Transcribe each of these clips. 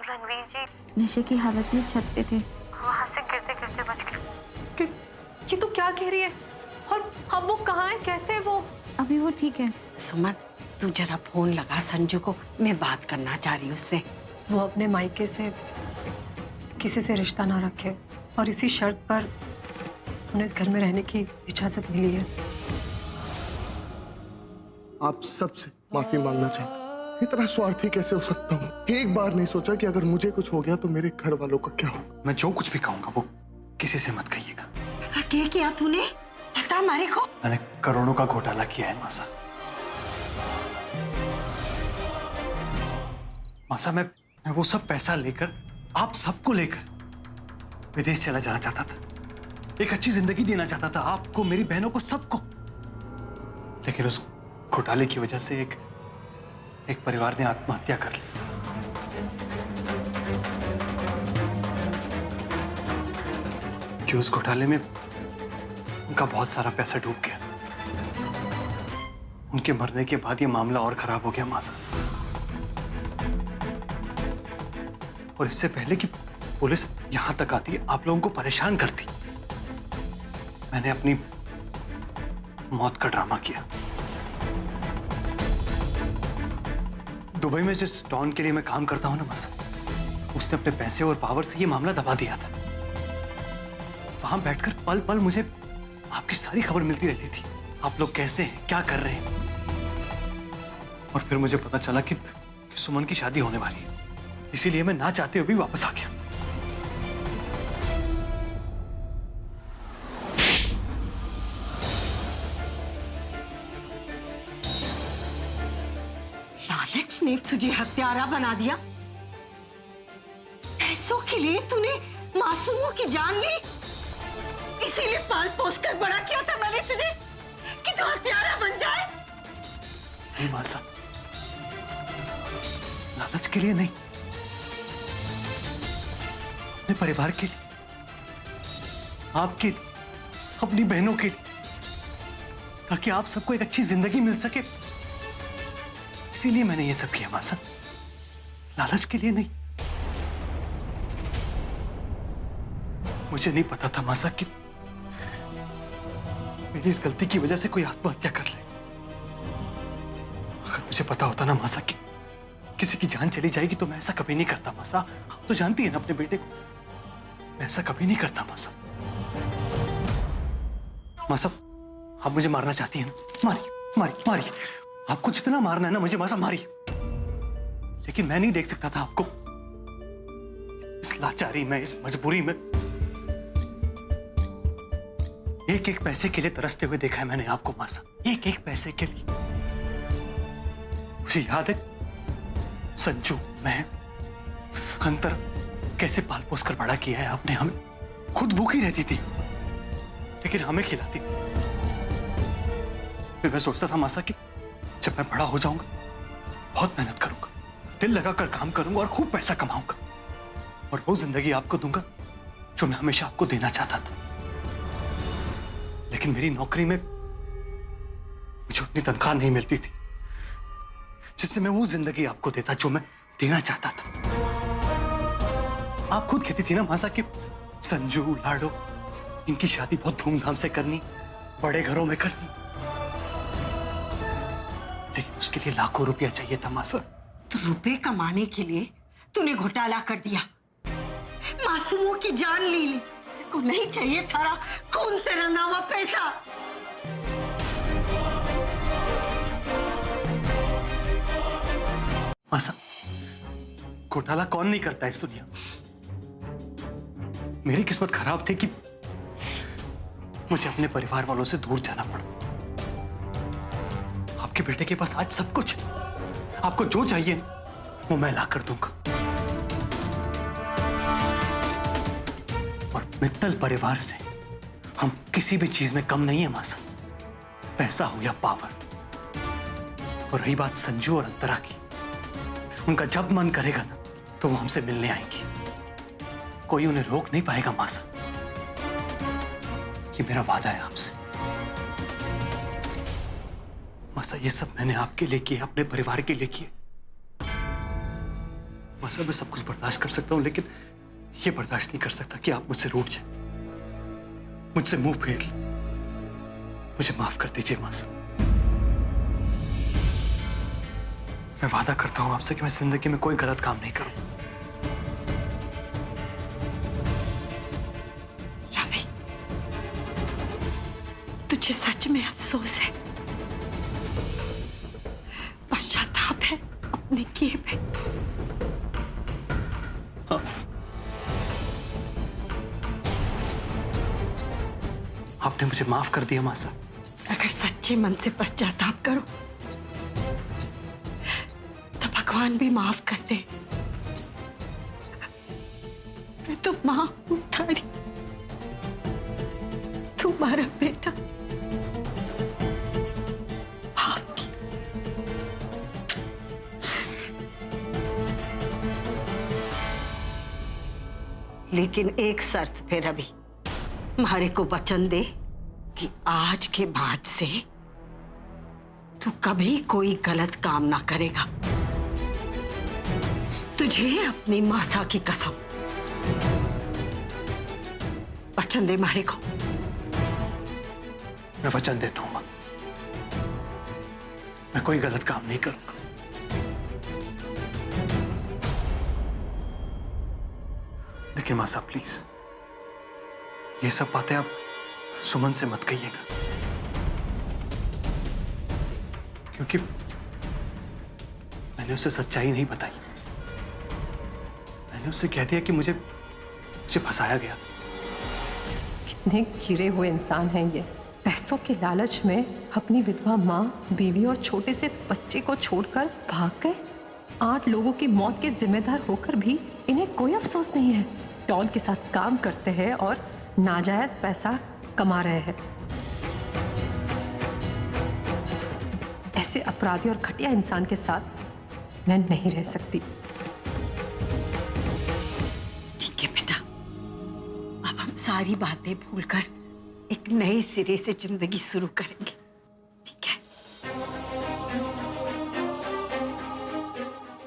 रणवीर जी नशे की हालत में छत पे थे। वहां से गिरते गिरते बच गए। ये तो क्या कह रही है? और अब वो कहाँ है, कैसे है वो? अभी वो ठीक है। सुमन, तू जरा फोन लगा संजू को, मैं बात करना चाह रही हूँ उससे। वो अपने मायके से किसी से रिश्ता ना रखे और इसी शर्त पर उन्हें इस घर में रहने की इजाजत मिली है। आप सबसे माफी मांगना चाहता हूँ। इतना स्वार्थी कैसे हो सकता हूँ? एक बार नहीं सोचा कि अगर मुझे कुछ हो गया तो मेरे घर वालों का क्या होगा? मैं जो कुछ भी कहूंगा वो किसी से मत कहिएगा। ऐसा क्या किया तूने? पता हमारे को? मैंने करोड़ों का घोटाला किया है मासा। मासा, मैं वो सब पैसा लेकर, आप सबको लेकर विदेश चला जाना चाहता था। एक अच्छी जिंदगी देना चाहता था आपको, मेरी बहनों को, सबको। लेकिन उस घोटाले की वजह से एक परिवार ने आत्महत्या कर ली। कि उस घोटाले में उनका बहुत सारा पैसा डूब गया। उनके मरने के बाद ये मामला और खराब हो गया मासा। और इससे पहले कि पुलिस यहां तक आती, आप लोगों को परेशान करती, मैंने अपनी मौत का ड्रामा किया। दुबई में जिस डॉन के लिए मैं काम करता हूं ना मासा, उसने अपने पैसे और पावर से ये मामला दबा दिया था। वहां बैठकर पल पल मुझे आपकी सारी खबर मिलती रहती थी। आप लोग कैसे हैं, क्या कर रहे हैं। और फिर मुझे पता चला कि सुमन की शादी होने वाली है। इसीलिए मैं ना चाहते हुए भी वापस आ गया। लालच ने तुझे हत्यारा बना दिया। पैसों के लिए तूने मासूमों की जान ली। इसीलिए पाल पोस कर बड़ा किया था मैंने तुझे कि तू हत्यारा बन जाए। नहीं मासा, लालच के लिए नहीं, अपने परिवार के लिए, आपके लिए, अपनी बहनों के लिए, ताकि आप सबको एक अच्छी जिंदगी मिल सके। इसीलिए मैंने ये सब किया मासा, लालच के लिए नहीं। मुझे नहीं पता था मासा कि मेरी इस गलती की वजह से कोई आत्महत्या कर ले। अगर मुझे पता होता ना मासा कि किसी की जान चली जाएगी तो मैं ऐसा कभी नहीं करता मासा। आप तो जानती है ना अपने बेटे को, मैं ऐसा कभी नहीं करता मासा। मासा, आप मुझे मारना चाहती हैं ना? मारिए मारिए मारिए, आपको जितना मारना है ना मुझे मासा मारिए। लेकिन मैं नहीं देख सकता था आपको इस लाचारी में, इस मजबूरी में। एक एक पैसे के लिए तरसते हुए देखा है मैंने आपको मासा, एक एक पैसे के लिए। मुझे याद है संजू, मैं, अंतर कैसे पाल पोस कर बड़ा किया है आपने हमें। खुद भूखी रहती थी लेकिन हमें खिलाती थी। फिर मैं सोचता था मासा कि जब मैं बड़ा हो जाऊंगा बहुत मेहनत करूंगा, दिल लगाकर काम करूंगा और खूब पैसा कमाऊंगा और वो जिंदगी आपको दूंगा जो मैं हमेशा आपको देना चाहता था। लेकिन मेरी नौकरी में मुझे उतनी तनख्वाह नहीं मिलती थी जिससे मैं वो जिंदगी आपको देता जो मैं देना चाहता था। आप खुद कहती थी ना मासा कि संजू, लाडो, इनकी शादी बहुत धूमधाम से करनी, बड़े घरों में करनी। लेकिन उसके लिए लाखों रुपया चाहिए था मासा। तो रुपए कमाने के लिए तूने घोटाला कर दिया, मासूमों की जान ली। को नहीं चाहिए थारा खून से रंगा हुआ पैसा। मासा, घोटाला कौन नहीं करता है इस दुनिया। मेरी किस्मत खराब थी कि मुझे अपने परिवार वालों से दूर जाना पड़ा। आपके बेटे के पास आज सब कुछ है। आपको जो चाहिए वो मैं ला कर दूंगा। और मित्तल परिवार से हम किसी भी चीज में कम नहीं है मासा, पैसा हो या पावर। और रही बात संजू और अंतरा की, उनका जब मन करेगा ना तो वो हमसे मिलने आएंगी। कोई उन्हें रोक नहीं पाएगा मासा। ये मेरा वादा है आपसे मासा। ये सब मैंने आपके लिए किया, अपने परिवार के लिए किए माँ साहब मैं सब कुछ बर्दाश्त कर सकता हूँ, लेकिन ये बर्दाश्त नहीं कर सकता कि आप मुझसे रूठ जाए, मुझसे मुंह फेर लें। मुझे माफ कर दीजिए माँ साहब। मैं वादा करता हूँ आपसे कि मैं जिंदगी में कोई गलत काम नहीं करूँ। रवि, तुझे सच में अफसोस है, पश्चाताप है अपने किए पे? हाँ। आपने मुझे माफ कर दिया माँ साहब। अगर सच्चे मन से पश्चाताप करो तो भगवान भी माफ कर दे। मैं तो मां हूं थारी, तुम्हारा बेटा। माफ की। लेकिन एक शर्त पे रवि, मारे को वचन दे कि आज के बाद से तू कभी कोई गलत काम ना करेगा। तुझे अपनी मासा की कसम, वचन दे मारे को। मैं वचन देता हूं मां, मैं कोई गलत काम नहीं करूंगा। लेकिन मां साहब प्लीज, ये सब बातें आप सुमन से मत कहिएगा, क्योंकि मैंने उसे सच्चाई नहीं बताई। मैंने उससे कह दिया कि मुझे फंसाया गया। कितने गिरे हुए इंसान हैं ये। पैसों के लालच में अपनी विधवा माँ, बीवी और छोटे से बच्चे को छोड़कर भाग गए। 8 लोगों की मौत के जिम्मेदार होकर भी इन्हें कोई अफसोस नहीं है। डॉन के साथ काम करते हैं और नाजायज पैसा कमा रहे हैं। ऐसे अपराधी और घटिया इंसान के साथ मैं नहीं रह सकती। ठीक है बेटा, अब हम सारी बातें भूलकर एक नए सिरे से जिंदगी शुरू करेंगे, ठीक है?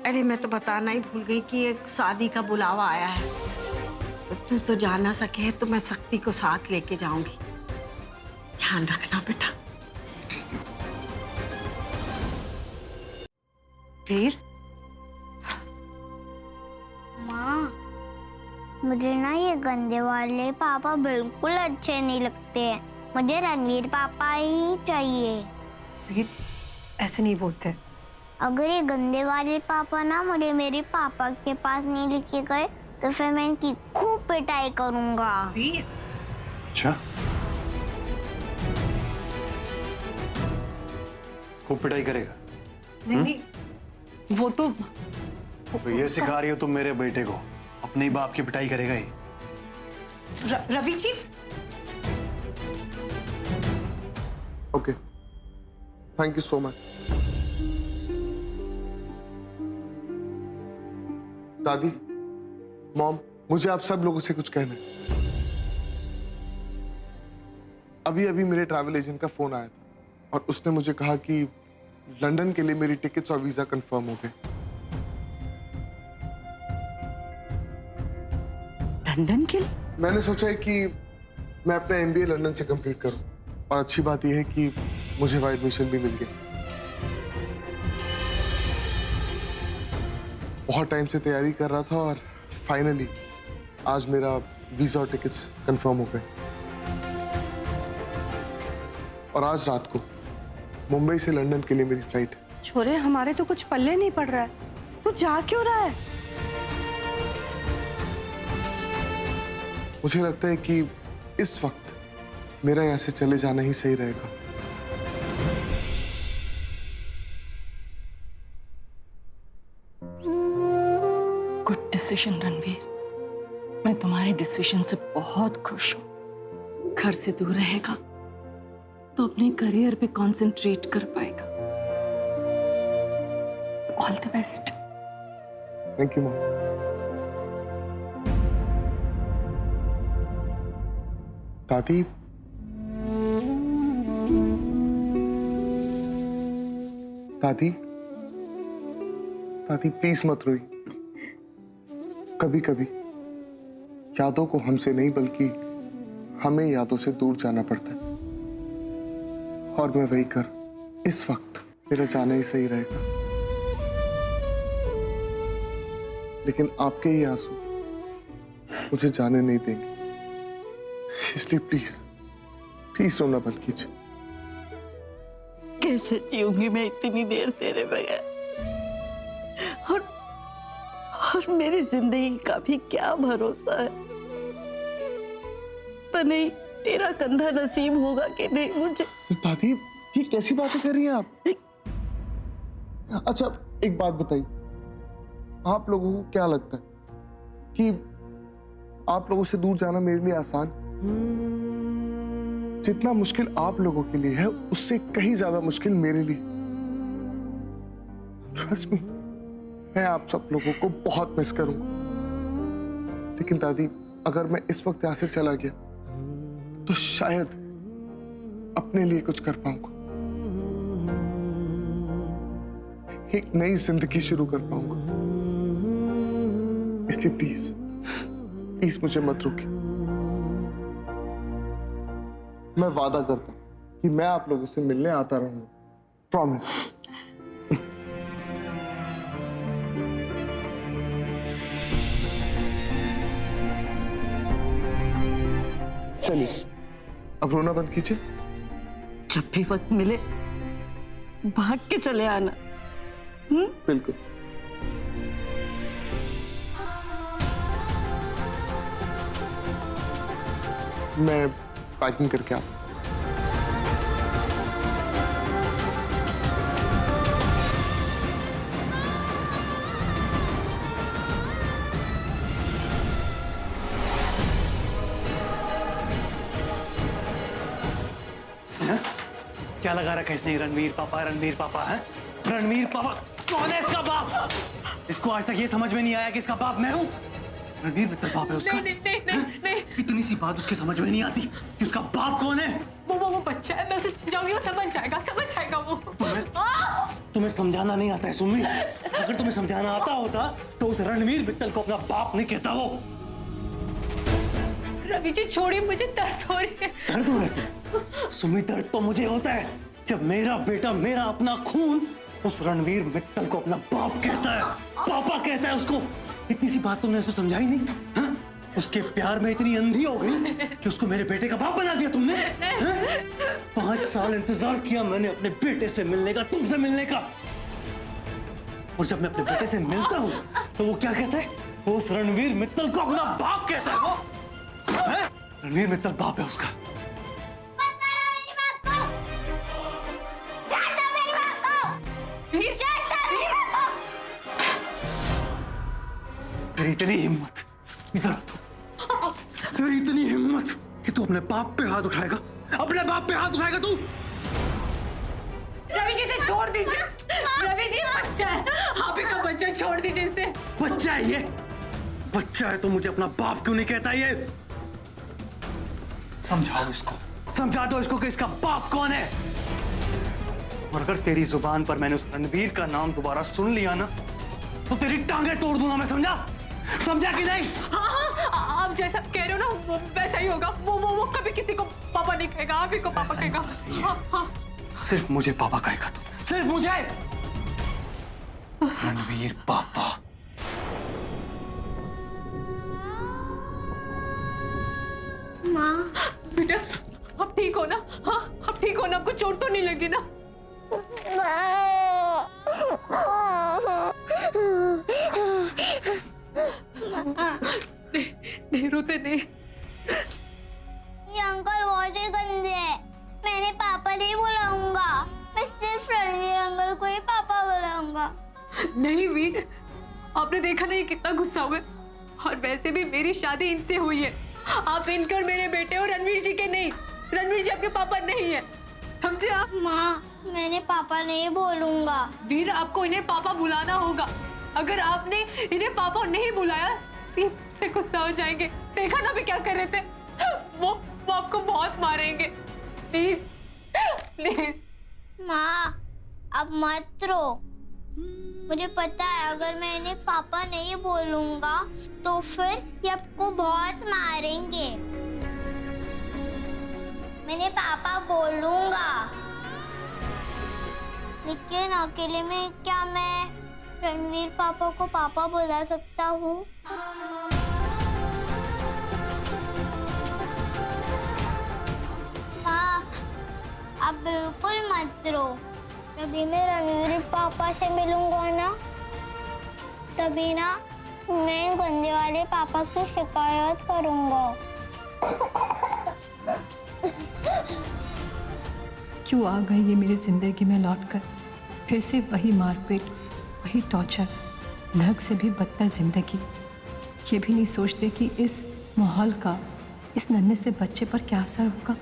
अरे मैं तो बताना ही भूल गई कि एक शादी का बुलावा आया है, तो तू तो जा ना सके तो मैं शक्ति को साथ लेके जाऊंगी। ध्यान रखना बेटा। वीर, माँ, मुझे ना ये गंदे वाले पापा बिल्कुल अच्छे नहीं लगते हैं। मुझे रणवीर पापा ही चाहिए। वीर, ऐसे नहीं बोलते। अगर ये गंदे वाले पापा ना मुझे मेरे पापा के पास नहीं लेके गए तो फिर मैं इनकी खूब पिटाई करूंगा। वीर, अच्छा, खूब पिटाई करेगा? नहीं, वो तो ये सिखा रही हो तुम मेरे बेटे को? अपने ही बाप की पिटाई करेगा ये? Ravi ji. Okay, thank you so much. दादी, मॉम, मुझे आप सब लोगों से कुछ कहना है। अभी अभी मेरे ट्रैवल एजेंट का फोन आया था और उसने मुझे कहा कि लंदन के लिए मेरी टिकट्स और वीजा कंफर्म हो गए। लंदन के लिए? मैंने सोचा है कि मैं अपना एमबीए लंदन से कंप्लीट करूं, और अच्छी बात यह है कि मुझे वहां एडमिशन भी मिल गई। बहुत टाइम से तैयारी कर रहा था और फाइनली आज मेरा वीजा और टिकट्स कंफर्म हो गए। और आज रात को मुंबई से लंदन के लिए मेरी फ्लाइट है। छोरे, हमारे तो कुछ पल्ले नहीं पड़ रहा है। तू जा क्यों रहा है? मुझे लगता है कि इस वक्त मेरा यहाँ से चले जाना ही सही रहेगा। गुड डिसीजन रणवीर, मैं तुम्हारे डिसीजन से बहुत खुश हूँ। घर से दूर रहेगा तो अपने करियर पे कंसंट्रेट कर पाएगा। All the best. Thank you mom. दादी, दादी, दादी प्लीज मत रोइए। कभी कभी यादों को हमसे नहीं बल्कि हमें यादों से दूर जाना पड़ता है, और मैं वही कर इस वक्त मेरा जाना ही सही रहेगा। लेकिन आपके ही आंसू मुझे जाने नहीं देंगे, इसलिए प्लीज प्लीज रोना बंद कीजिए। कैसे जीऊंगी मैं इतनी देर तेरे बगैर? और मेरी जिंदगी का भी क्या भरोसा है? पता नहीं तेरा कंधा नसीब होगा कि नहीं मुझे। दादी ये कैसी बातें कर रही हैं आप? अच्छा एक बात बताइए, आप लोगों को क्या लगता है कि आप लोगों से दूर जाना मेरे लिए आसान? जितना मुश्किल आप लोगों के लिए है उससे कहीं ज्यादा मुश्किल मेरे लिए। ट्रस्ट मी, मैं आप सब लोगों को बहुत मिस करूंगा। लेकिन दादी अगर मैं इस वक्त यहां से चला गया तो शायद अपने लिए कुछ कर पाऊंगा, एक नई जिंदगी शुरू कर पाऊंगा। इसलिए प्लीज प्लीज मुझे मत रोकिए। मैं वादा करता हूं कि मैं आप लोगों से मिलने आता रहूंगा, प्रॉमिस। चलिए अब रोना बंद कीजिए। जब भी वक्त मिले भाग के चले आना। बिल्कुल। मैं पैकिंग करके आता हूं। क्या लगा रखा है इसने? रणवीर पापा है? रणवीर पापा कौन है इसका बाप? इसको आज तक ये समझ में नहीं आया कि इसका बाप मैं हूँ। रणवीर मित्तल बाप है उसका। नहीं। इतनी सी बात उसके समझ में नहीं आती कि उसका बाप कौन है। वो बच्चा है, मैं उसे समझाऊंगी, वो समझ जाएगा वो। तुम्हें समझाना नहीं आता है सुम्मी। अगर तुम्हें समझाना आता होता तो उस रणवीर मित्तल को अपना बाप नहीं कहता वो। रवि जी छोड़िए, मुझे दर्द हो रही है। दर्द हो रहा है सुम्मी? दर्द तो मुझे होता है जब मेरा बेटा, मेरा अपना खून उस रणवीर मित्तल को अपना बाप कहता है, पापा कहता है उसको। इतनी सी बात तुमने उसे समझाई नहीं? हाँ? उसके प्यार में इतनी अंधी हो गई कि उसको मेरे बेटे का बाप बना दिया तुमने। हाँ? 5 साल इंतजार किया मैंने अपने बेटे से मिलने का, तुमसे मिलने का। और जब मैं अपने बेटे से मिलता हूँ तो वो क्या कहता है? वो उस रणवीर मित्तल को अपना बाप कहता है। वो है? रणवीर मित्तल बाप है उसका। तेरी इतनी हिम्मत, इधर आ तू। तेरी इतनी हिम्मत कि तू अपने बाप पे हाथ उठाएगा? अपने बाप पे हाथ उठाएगा तू? रवि जी से छोड़ दीजिए। रवि जी बच्चा है, आप ही का बच्चा, छोड़ दीजिए इसे। बच्चा है ये? बच्चा है तो मुझे अपना बाप क्यों नहीं कहता ये? समझाओ इसको, समझा दो इसको कि इसका बाप कौन है। और अगर तेरी जुबान पर मैंने उस रणवीर का नाम दोबारा सुन लिया ना तो तेरी टांगे तोड़ दूंगा मैं। समझा कि नहीं? हाँ, आप जैसा कह रहे हो ना वो वैसा ही होगा। वो कभी किसी को पापा नहीं कहेगा, आप ही को पापा कहेगा। हाँ। सिर्फ मुझे पापा कहेगा तू, सिर्फ मुझे। रणवीर पापा। माँ बेटा आप ठीक हो ना? हाँ आप ठीक हो ना? आपको चोट तो नहीं लगी ना? नहीं रोते नहीं। ये अंकल बहुत ही गंदे हैं। मैंने पापा नहीं बुलाऊंगा, मैं सिर्फ रणवीर अंकल को ही पापा बुलाऊंगा। नहीं वीर, आपने देखा नहीं कितना गुस्सा हुआ है? और वैसे भी मेरी शादी इनसे हुई है। आप इनके और मेरे बेटे और रणवीर जी के नहीं। रणवीर जी आपके पापा नहीं है, समझे आप? माँ मैंने पापा नहीं बोलूंगा। वीर आपको इन्हें पापा बुलाना होगा। अगर आपने इन्हें पापा नहीं बुलाया तो ये से गुस्सा हो जाएंगे। देखा ना भी क्या कर रहे थे? वो आपको बहुत मारेंगे। Please please. माँ अब मत रो, मुझे पता है अगर मैं इन्हें पापा नहीं बोलूंगा तो फिर ये आपको बहुत मारेंगे। मैंने पापा बोलूंगा, लेकिन अकेले में क्या मैं रणवीर पापा को पापा बुला सकता हूँ? हाँ, आप बिल्कुल मत रो। तभी मैं रणवीर पापा से मिलूंगा ना, तभी ना मैं गंदे वाले पापा की शिकायत करूंगा। क्यों आ गए ये मेरी जिंदगी में लौटकर? फिर से वही मारपीट, वही टॉर्चर, नरक से भी बदतर जिंदगी। ये भी नहीं सोचते कि इस माहौल का इस नन्हे से बच्चे पर क्या असर होगा।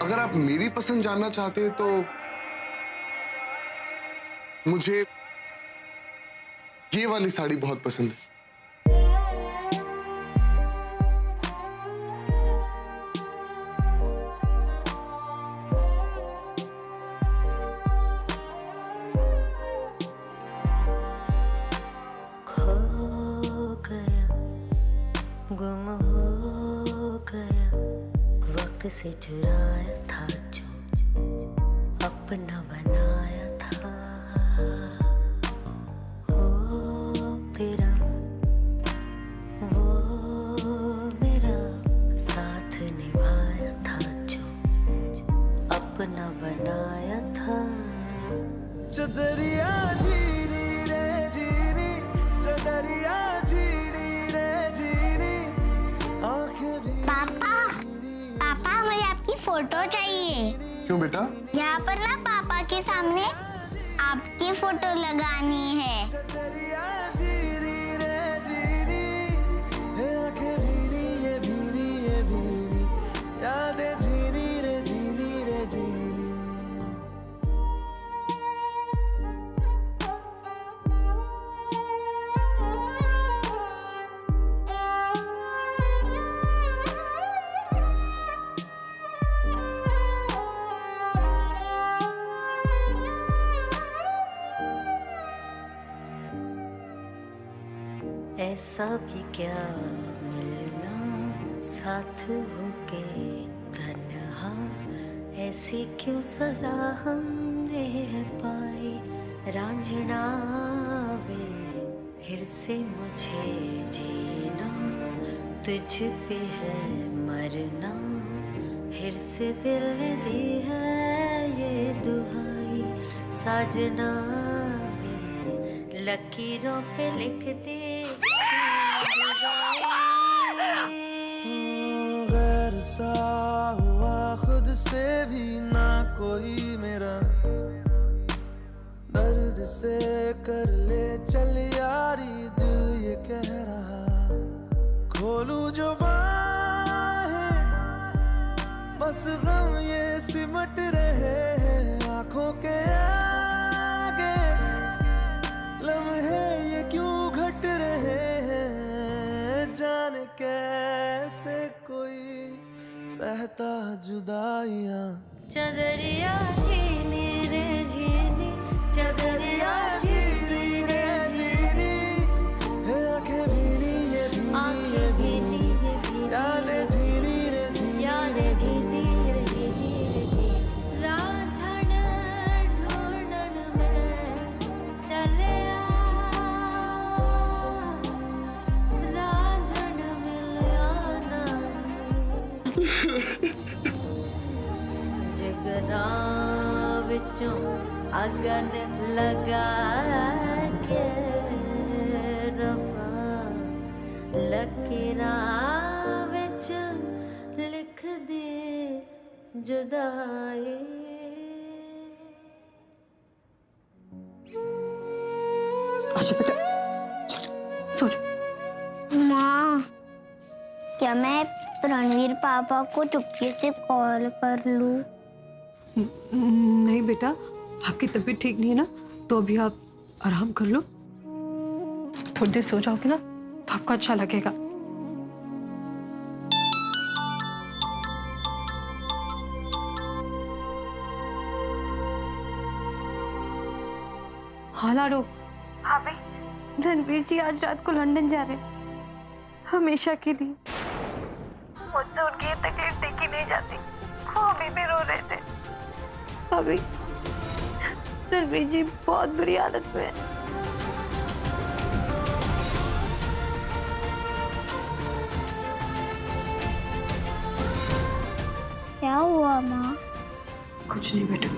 अगर आप मेरी पसंद जानना चाहते हैं तो मुझे ये वाली साड़ी बहुत पसंद है। गुम हो गया वक्त से चुराया था जो अपना बनाया था। हो तेरा वो मेरा साथ निभाया था जो अपना बनाया था। चदरिया जीनी रे जीनी, चदरिया जीनी रे जीनी, आंखें भी। पापा, पापा मुझे आपकी फोटो चाहिए। क्यों बेटा? यहाँ पर ना पापा के सामने आपकी फोटो लगानी है। चदरिया जीनी रे जीनी, ये आंखें भीनी ये भीनी ये भीनी, यादें जीनी रे जीनी रे जीनी। ऐसा भी क्या मिलना साथ होके तन्हा, ऐसी क्यों सजा हमने पाई। रांझना वे फिर से मुझे जीना, तुझ पे है मरना, फिर से दिल ने दी है ये दुहाई। साजना वे लकीरों पे लिख दे गैर सा हुआ खुद से भी ना कोई मेरा, दर्द से कर ले चल यारी दिल ये कह रहा। खोलूं जो बाहें बस गम ये सिमट रहे हैं आंखों के आगे, लम्हे ये क्यों घट रहे हैं। जाने कैसे कोई सहता जुदाइयां। चदरिया जीनी रे जीनी, चदरिया जीनी रे जीनी, आंखें भीनी ये भीनी ये भीनी, यादें जीनी रे जीनी, यादें जीनी रे जीनी रे जीनी। रांझण ढूंढन में चले रांझण मिलिया ना। जिगरा विचों लगन लगा के रब्बा लकीरां विच लिख दे जुदाई। अच्छा बेटा सो जाओ। माँ, क्या मैं रणवीर पापा को चुपके से कॉल कर लूं? नहीं बेटा, आपकी तबीयत ठीक नहीं है ना, तो अभी आप आराम कर लो। थोड़ी देर सो जाओगे ना तो आपको अच्छा लगेगा। हाँ लाडो। भाभी, रणवीर जी आज रात को लंदन जा रहे हैं, हमेशा के लिए। मुझसे उनकी ये तकलीफ देखी नहीं जाती, वो अभी भी रो रहे थे। भाभी, रणवीर जी बहुत बुरी हालत में है। क्या हुआ माँ? कुछ नहीं बेटा।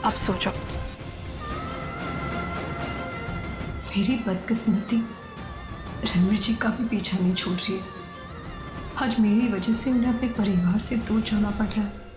अब सो जाओ। मेरी बदकिस्मती रणवीर जी का भी पीछा नहीं छोड़ रही है। आज मेरी वजह से उन्हें अपने परिवार से दूर जाना पड़ रहा है।